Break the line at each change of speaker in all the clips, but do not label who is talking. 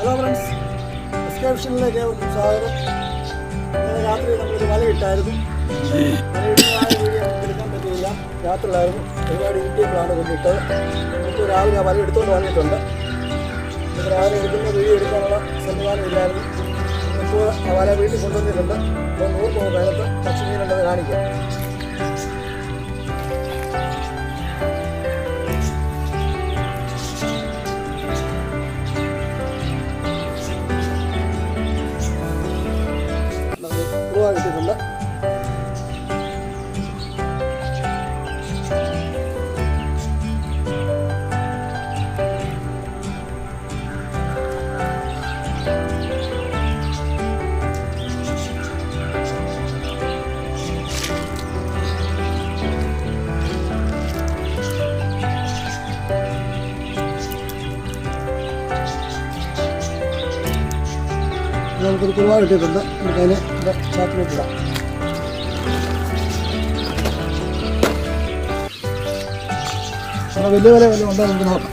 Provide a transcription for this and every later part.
Hello friends, എക്സ്കർഷനിലേക്ക് സ്വാഗതം. ഇന്നലെ രാത്രി നമ്മളൊരു വലയിട്ടായിരുന്നു. വലയിടുന്നതായ വീഡിയോ നമുക്ക് എടുക്കാൻ പറ്റിയില്ല, രാത്രിയിലായിരുന്നു. ഒരുപാട് ഇരിക്കുമ്പോഴാണ് കൊണ്ടിട്ടത്. നമുക്ക് രാവിലെ ആ വല എടുത്തുകൊണ്ട് വന്നിട്ടുണ്ട്. നമുക്ക് രാവിലെ എടുക്കുന്ന വീഡിയോ എടുക്കാനുള്ള സംവിധാനം ഇല്ലായിരുന്നു. ഇപ്പോൾ ആ വല വീട്ടിൽ കൊണ്ടുവന്നിട്ടുണ്ട്. അപ്പോൾ 100 പോകുന്ന നേരത്ത് പക്ഷിമീനുണ്ടെന്ന് കാണിക്കാം. കിട്ടിയിട്ടുണ്ട്. നമുക്കൊരു കുറുവ കിട്ടിയിട്ടുണ്ട്. നമുക്കതിനെ ചാക്കിലോട്ടിടാം. വലിയ വില വല്ലതും ഉണ്ടോ നമുക്ക് നോക്കാം.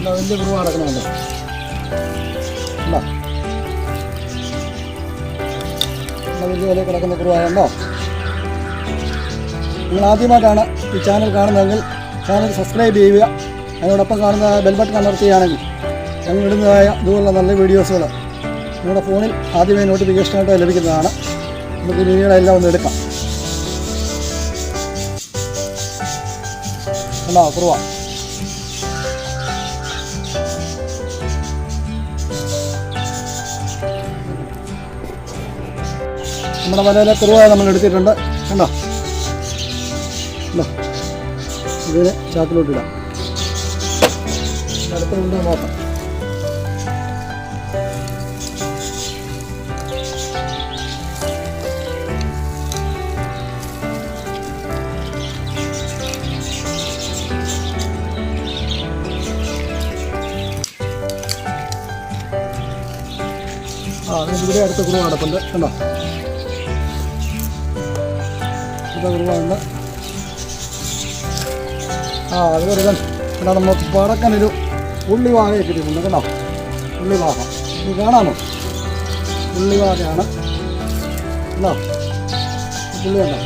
വലിയ കുറുവ കിടക്കണമല്ലോ. വലിയ വില കിടക്കുന്ന കുറുവായുണ്ടോ? നിങ്ങൾ ആദ്യമായിട്ടാണ് ഈ ചാനൽ കാണുന്നതെങ്കിൽ ചാനൽ സബ്സ്ക്രൈബ് ചെയ്യുക. അതിനോടൊപ്പം കാണുന്ന ബെൽ ബട്ടൺ അമർത്തുകയാണെങ്കിൽ ഞങ്ങൾ ഇടുന്നതായ ഇതുപോലുള്ള നല്ല വീഡിയോസുകൾ നിങ്ങളുടെ ഫോണിൽ ആദ്യമേ നോട്ടിഫിക്കേഷനായിട്ട് ലഭിക്കുന്നതാണ്. നമുക്ക് മീനുകളെല്ലാം ഒന്ന് എടുക്കാം. അല്ല കുറുവ നമ്മുടെ വലയിലെ കുറുവ നമ്മൾ എടുത്തിട്ടുണ്ട്. കണ്ടോ, ഇതിനെ ചാക്കിലോട്ടിടാം. അടുത്തുണ്ടോ നോക്കാം. ഇവിടെ അടുത്ത കുറുവ നടപ്പുണ്ട്. കണ്ടോ, അടുത്ത കുറുവുണ്ട്. അതുപോലെ കണ്ടാ നമുക്ക് പടക്കനൊരു ഉള്ളിവാകയെ കിട്ടിയിട്ടുണ്ട്. കേട്ടോ, ഉള്ളിവാക ഇത് കാണാമോ? ഉള്ളിവാകയാണ്. ഉള്ളി കണ്ടോ.